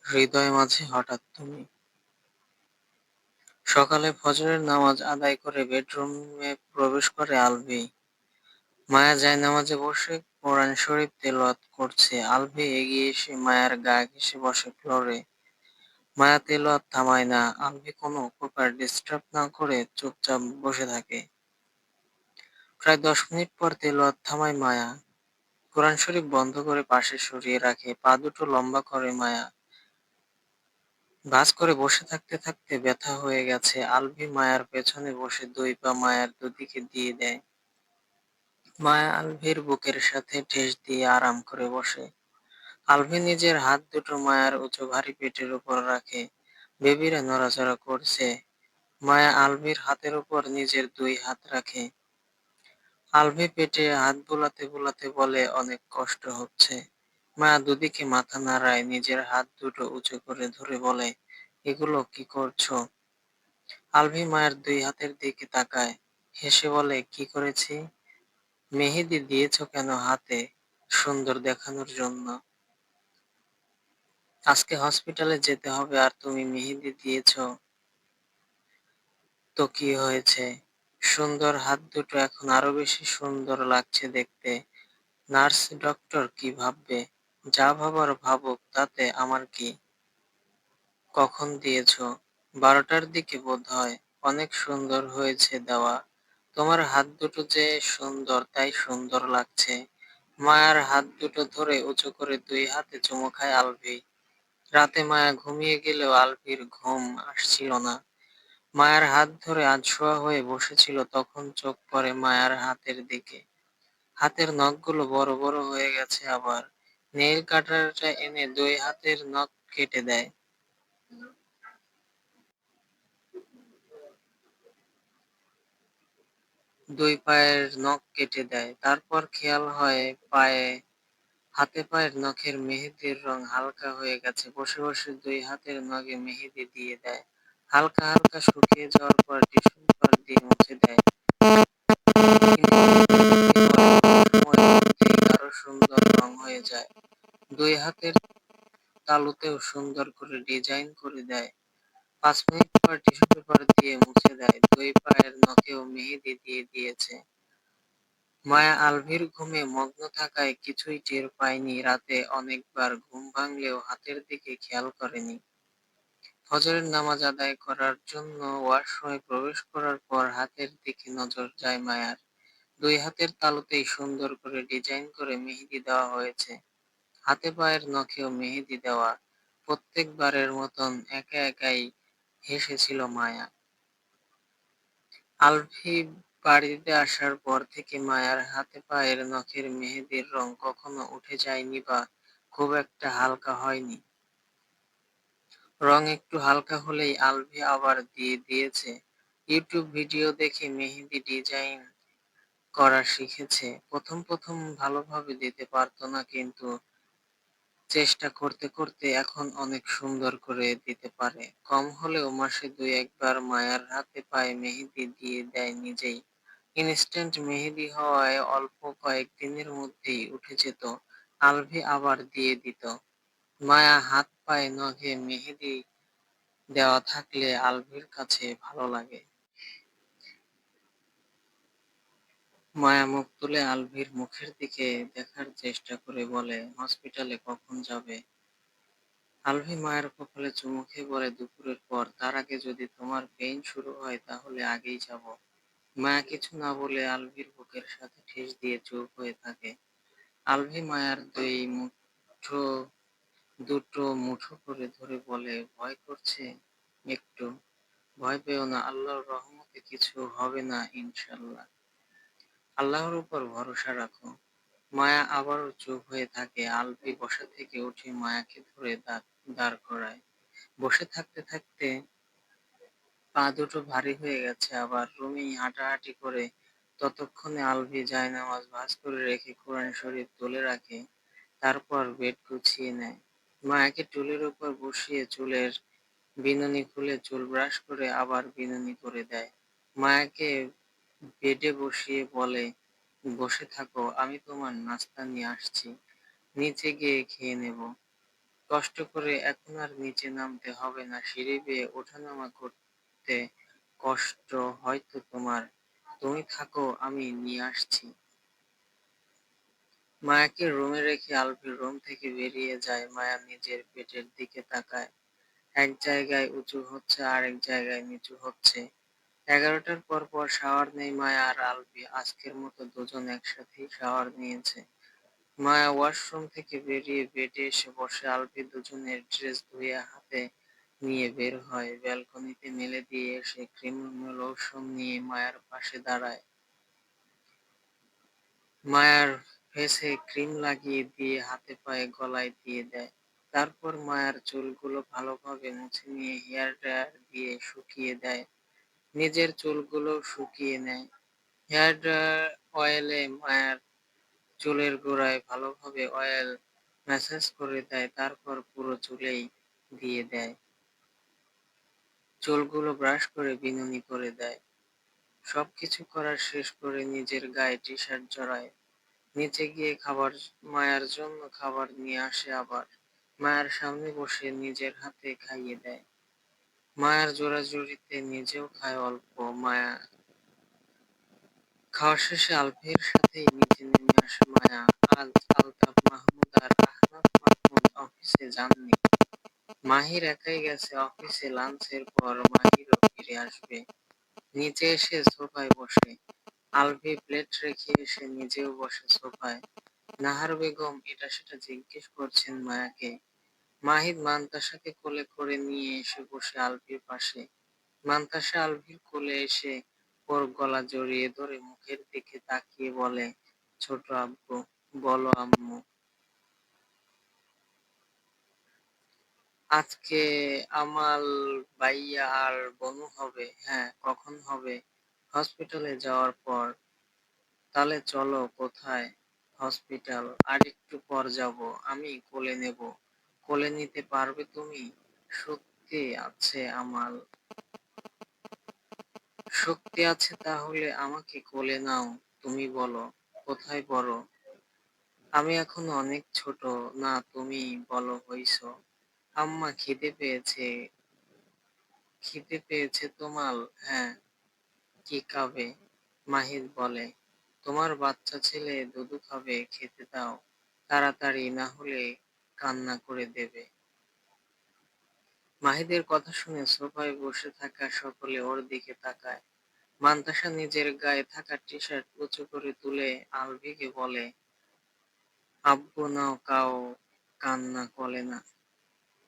হৃদয় মাঝে হঠাৎ তুমি। সকালে ফজরের নামাজ আদায় করে বেডরুমে প্রবেশ করে আলভি। মায়া জায়নামাজে বসে কোরআন শরীফ তেলাওয়াত করছে। আলভি এগিয়ে এসে মায়ার গা ঘেঁষে বসে ফ্লোরে। মায়া তেলাওয়াত থামায় না। আলভি কোনো প্রকার ডিস্টার্ব না করে চুপচাপ বসে থাকে। প্রায় 10 মিনিট পর তেলাওয়াত থামায় মায়া। কোরআন শরীফ বন্ধ করে পাশে সরিয়ে রাখে। পা দুটো লম্বা করে মায়া। ভাঁজ করে বসে থাকতে থাকতে ব্যথা হয়ে গেছে। আলভি মায়ার পেছনে বসে 2 পা মায়ার দুদিকে দিয়ে দেয়। মায়া আলভির বুকের সাথে ঠেস দিয়ে আরাম করে বসে। আলভি নিজের হাত দুটো মায়ার উঁচু ভারী পেটের উপর রাখে। বেবিরা নড়াচড়া করছে। মায়া আলভির হাতের উপর নিজের 2 হাত রাখে। আলভি পেটে হাত বুলাতে বুলাতে বলে, অনেক কষ্ট হচ্ছে। মায়া দুদিকে মাথা নাড়ায়, নিজের হাত দুটো উঁচু করে ধরে বলে, এগুলো কি করছো? আলভি মায়ের 2 হাতের দিকে তাকায়, হেসে বলে, কি করেছি? মেহেদি দিয়েছো কেন হাতে? সুন্দর দেখানোর জন্য। আজকে হসপিটালে যেতে হবে আর তুমি মেহেদি দিয়েছো তো কি হয়েছে? সুন্দর হাত দুটো এখন আরো বেশি সুন্দর লাগছে দেখতে। নার্স ডক্টর কি ভাববে? যা ভাবার ভাবুক, তাতে আমার কি? কখন দিয়েছো? 12টার দিকে বোধহয়। অনেক সুন্দর হয়েছে দেওয়া। তোমার হাত দুটো যে সুন্দর, তাই সুন্দর লাগছে। মায়ার হাত দুটো ধরে উঁচু করে 2 হাতে চুমু খায় আলভি। রাতে মায়া ঘুমিয়ে গেলেও আলভির ঘুম আসছিল না। মায়ার হাত ধরে আধশোয়া হয়ে বসেছিল, তখন চোখ পড়ে মায়ার হাতের দিকে। হাতের নখগুলো বড় বড় হয়ে গেছে আবার। নেইল কাটারটা এনে 2 হাতের নখ কেটে দেয়। 2 পায়ের নখ কেটে দেয়। তারপর খেয়াল হয় হাতে পায়ের নখের মেহেদির রং হালকা হয়ে গেছে। বসে বসে 2 হাতের নখে মেহেদি দিয়ে দেয়। হালকা হালকা শুকিয়ে যাওয়ার পর টিস্যু পেপার দিয়ে মুছে দেয়। কিন্তু অল্প সময়ের মধ্যেই আরো সুন্দর রং হয়ে যায়। 2 হাতের তালুতেও সুন্দর করে ডিজাইন করে দেয়। 5 মিনিট পর টিস্যু পেপার দিয়ে মুছে দেয়। 2 পায়ের নখেও মেহেদি দিয়ে দিয়েছে। মায়া আলভির ঘুমে মগ্ন থাকায় কিছুই টের পায়নি। রাতে অনেকবার ঘুম ভাঙলেও হাতের দিকে খেয়াল করেনি। ফজরের নামাজ আদায় করার জন্য ওয়াশরুমে প্রবেশ করার পর হাতের দিকে নজর যায় মায়ার। 2 হাতের তালুতেই সুন্দর করে ডিজাইন করে মেহেদি দেওয়া হয়েছে। হাতে পায়ের নখেও মেহেদি দেওয়া। প্রত্যেকবারের মতন একা একাই হেসেছিল মায়া। আলভি বাড়িতে আসার পর থেকে মায়ার হাতে পায়ের নখের মেহেদির রং কখনো উঠে যায়নি বা খুব একটা হালকা হয়নি। রং একটু হালকা হলেই আলভি আবার দিয়ে দিয়েছে। ইউটিউব ভিডিও দেখে মেহেদি ডিজাইন করা শিখেছে। প্রথম প্রথম ভালোভাবে দিতে পারতো না, কিন্তু চেষ্টা করতে করতে এখন অনেক সুন্দর করে দিতে পারে। কম হলেও মাসে 2-1 বার মায়ার হাতে পায়ে মেহেদি দিয়ে দেয় নিজেই। ইনস্ট্যান্ট মেহেদি হওয়ায় অল্প কয়েকদিনের মধ্যেই উঠে যেত। আলভি আবার দিয়ে দিত। মায়া হাত পায়ে নখে মেহেদি দেওয়া থাকলে আলভির কাছে ভালো লাগে। মায়া মুখ তুলে আলভির মুখের দিকে দেখার চেষ্টা করে বলে, হসপিটালে কখন যাবে? আলভি মায়ের কপালে চুমু খেয়ে বলে, দুপুরের পর। তার আগে যদি তোমার পেইন শুরু হয় তাহলে আগেই যাব। মায়া কিছু না বলে আলভির বুকের সাথে ঠেস দিয়ে চুপ হয়ে থাকে। আলভি মায়ার দুটো মুঠো করে ধরে বলে, ভয় করছে একটু? ভয় পেও না, আল্লাহর রহমতে কিছু হবে না ইনশাল্লাহ। আল্লাহর উপর ভরসা রাখো। মায়া আবারও চুপ হয়ে থাকে। আলভি বসা থেকে উঠে মায়াকে ধরে দাঁড় করায়। বসে থাকতে থাকতে পা দুটো ভারী হয়ে গেছে আবার। রুমেই হাঁটাহাঁটি করে। ততক্ষণে আলভি জায়নামাজ ভাঁজ করে রেখে কোরআন শরীফ তুলে রাখে। তারপর বেড গুছিয়ে নেয়। মায়াকে টুলের উপর বসিয়ে চুলের বিনুনি খুলে চুল ব্রাশ করে আবার বিনুনি করে দেয়। মায়াকে বেডে বসিয়ে বলে, বসে থাকো, আমি তোমার নাস্তা নিয়ে আসছি। নিচে গিয়ে খেয়ে নেব। কষ্ট করে এখন আর নিচে নামতে হবে না, সিঁড়ি বেয়ে ওঠানামা করতে কষ্ট হয়তো তোমার। তুমি থাকো, আমি নিয়ে আসছি। মায়াকে রুমে রেখে আলভি রুম থেকে বেরিয়ে যায়। মায়া নিজের পেটের দিকে তাকায়। এক জায়গায় উঁচু হচ্ছে, আরেক জায়গায় নিচু হচ্ছে। 11টার পর পর শাওয়ার নেই মায়া আর আলভি। আজকের মতো দুজন একসাথেই শাওয়ার নিয়েছে। মায়া ওয়াশরুম থেকে বেরিয়ে বেডে এসে বসে। আলভি দুজনের ড্রেস ধুয়ে হাতে নিয়ে বের হয়। ব্যালকনিতে মেলে দিয়ে এসে ক্রিম লোশন নিয়ে মায়ার পাশে দাঁড়ায়। মায়ার ফেসে ক্রিম লাগিয়ে দিয়ে হাতে পায়ে গলায় দিয়ে দেয়। তারপর মায়ার চুলগুলো ভালোভাবে মুছে নিয়ে হেয়ার ড্রায়ার দিয়ে শুকিয়ে দেয়। নিজের চুলগুলো শুকিয়ে নেয়। হেয়ার ড্রায়ার অয়েলে মায়ার চুলের গোড়ায় ভালোভাবে অয়েল ম্যাসাজ করে দেয়। তারপর পুরো চুলেই দিয়ে দেয়। চুলগুলো ব্রাশ করে বিনুনি করে দেয়। সবকিছু করা শেষ করে নিজের গায়ে টি শার্ট জড়ায়। নিচে গিয়ে মায়ার জন্য খাবার নিয়ে আসে আবার। মায়ের সামনে বসে নিজের হাতে খাইয়ে দেয়। মায়ার জোরাজুরিতে নিজেও খায় অল্প। মায়া খাওয়া শেষে আলফির সাথেই নিচে নেমে আসে মায়া। আজ আলতাফ মাহমুদ আর আহনাফ মাহমুদ অফিসে যাননি। মাহির একাই গেছে অফিসে। লাঞ্চের পর মাহিরও ফিরে আসবে। নিচে এসে সোফায় বসে। আলভি প্লেট রেখে এসে নিজেও বসে সোফায়। নাহার বেগম এটা সেটা জিজ্ঞেস করছেন মায়াকে। মাহিদ মান্তাসাকে কোলে করে নিয়ে এসে বসে আলভির পাশে। মান্তাসা আলভির কোলে এসে ওর গলা জড়িয়ে ধরে মুখের দিকে তাকিয়ে বলে, ছোট আব্বু। বলো আম্মু। আজকে আমাল ভাইয়া আর বনু হবে। হ্যাঁ, কখন হবে? হসপিটালে যাওয়ার পর। তাহলে চলো। কোথায়? হসপিটাল? আরেকটু পর যাব। আমি কোলে নেব। কোলে নিতে পারবে তুমি? শক্তি আছে আমাল। শক্তি আছে তাহলে আমাকে কোলে নাও। তুমি বলো, কোথায় বড়? আমি এখনো অনেক ছোট। না, তুমি বলো হইছো। আম্মা খিদে পেয়েছে। খিদে পেয়েছে তোমার? হ্যাঁ। কি খাবে? মাহিদ বলে, তোমার বাচ্চা ছেলে দুধু খাবে, খেতে দাও তাড়াতাড়ি, না হলে কান্না করে দেবে। মাহিদের কথা শুনে সোফায় বসে থাকা সকলে ওর দিকে তাকায়। মান্তাসা নিজের গায়ে থাকা টি শার্ট উঁচু করে তুলে আলভিকে বলে, আব্বু নাও কাও, কান্না করে না।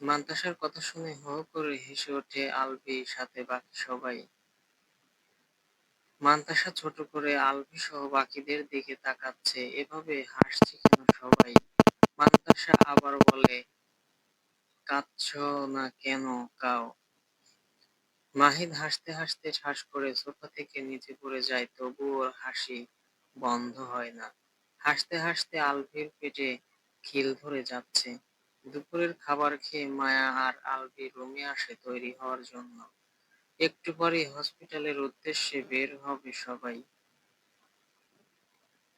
মান্তাসার কথা শুনে হো হো করে হেসে ওঠে আলভি, সাথে বাকি সবাই। মান্তাসা ছোট করে আলভি সহ বাকিদের দিকে তাকাচ্ছে। এভাবে হাসছে কেন সবাই? মান্তাসা আবার বলে, কাঁদছো না কেন, কাও। মাহিদ হাসতে হাসতে ঠাস করে সোফা থেকে নিচে পড়ে যায়, তবু ওর হাসি বন্ধ হয় না। হাসতে হাসতে আলভির পেটে খিল ধরে যাচ্ছে। দুপুরের খাবার খেয়ে মায়া আর আলভি রুমে আসে তৈরি হওয়ার জন্য। একটু পরেই হসপিটালের উদ্দেশ্যে বের হবে সবাই।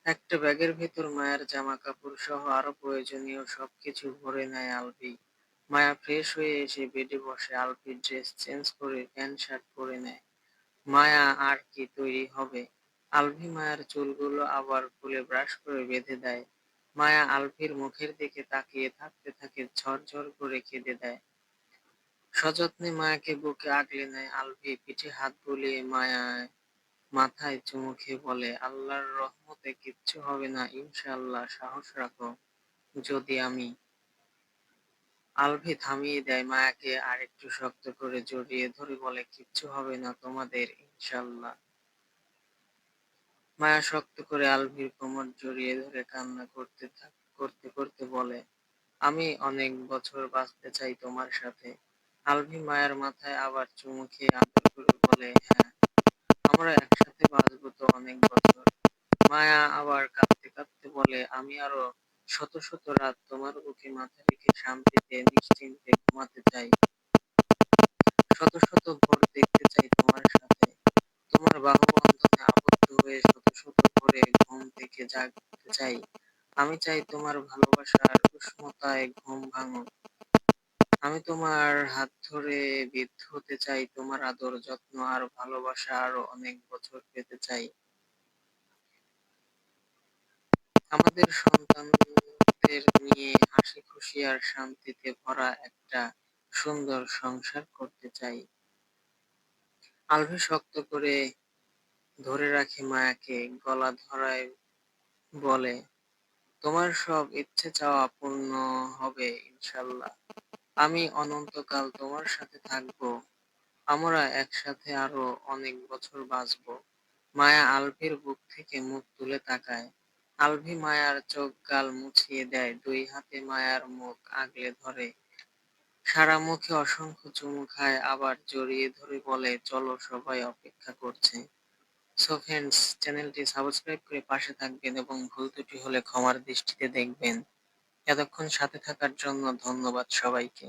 একটা ব্যাগের ভেতর মায়ের জামা কাপড় সহ আরো প্রয়োজনীয় সবকিছু ভরে নেয় আলভি। মায়া ফ্রেশ হয়ে এসে বেডে বসে। আলভি ড্রেস চেঞ্জ করে প্যান্ট শার্ট পরে নেয়। মায়া আর কি তৈরি হবে। আলভি মায়ার চুলগুলো আবার খুলে ব্রাশ করে বেঁধে দেয়। মায়া আলভির মুখের দিকে তাকিয়ে থাকতে থাকে ঝরঝর করে কেঁদে দেয়। সযত্নে মায়াকে বুকে আগলে নেয় আলভি। পিঠে হাত বুলিয়ে মায়ার মাথায় চুমু খেয়ে বলে, আল্লাহর রহমতে কিচ্ছু হবে না ইনশাআল্লাহ, সাহস রাখো। যদি আমি। আলভি থামিয়ে দেয় মায়াকে, আরেকটু শক্ত করে জড়িয়ে ধরে বলে, কিচ্ছু হবে না তোমাদের ইনশাআল্লাহ। মায়া শক্ত করে আলভির কোমর জড়িয়ে ধরে কান্না করতে করতে বলে, আমি অনেক বছর বাঁচতে চাই তোমার সাথে। আলভি মায়ের মাথায় আবার চুমু খেয়ে আদর করে বলে, হ্যাঁ, আমরা একসাথে বাঁচবো তো অনেক বছর। মায়া আবার কাঁদতে কাঁদতে বলে, আমি আরো শত শত রাত তোমার বুকে মাথা রেখে শান্তিতে নিশ্চিন্তে ঘুমাতে চাই। শত শত ভোর দেখতে চাই তোমার সাথে। তোমার বাহুবন্ধনে আবদ্ধ হয়ে শত শত ভোরে ঘুম থেকে জাগতে চাই। আমি চাই তোমার ভালোবাসার উষ্ণতায় ঘুম ভাঙুক। আমি তোমার হাত ধরে বৃদ্ধ হতে চাই, তোমার আদর, যত্ন আর ভালোবাসা আরো অনেক বছর পেতে চাই। আমাদের সন্তানদের নিয়ে হাসি খুশি আর শান্তিতে ভরা একটা সুন্দর সংসার করতে চাই। আলভি শক্ত করে ধরে রাখে মায়াকে, গলা ধরায় বলে, তোমার সব ইচ্ছে চাওয়া পূর্ণ হবে ইনশাল্লাহ। আমি অনন্তকাল তোমার সাথে থাকবো। আমরা একসাথে আরো অনেক বছর বাঁচবো। মায়া আলভির বুক থেকে মুখ তুলে তাকায়। আলভি মায়ার চোখ গাল মুছিয়ে দেয়, দুই হাতে মায়ার মুখ আগলে ধরে। সারা মুখে অসংখ্য চুমু খায়, আবার জড়িয়ে ধরে বলে, চলো সবাই অপেক্ষা করছে। সো ফ্রেন্ডস, চ্যানেলটি সাবস্ক্রাইব করে পাশে থাকবেন এবং ভুল ত্রুটি হলে ক্ষমার দৃষ্টিতে দেখবেন। এতক্ষণ সাথে থাকার জন্য ধন্যবাদ সবাইকে।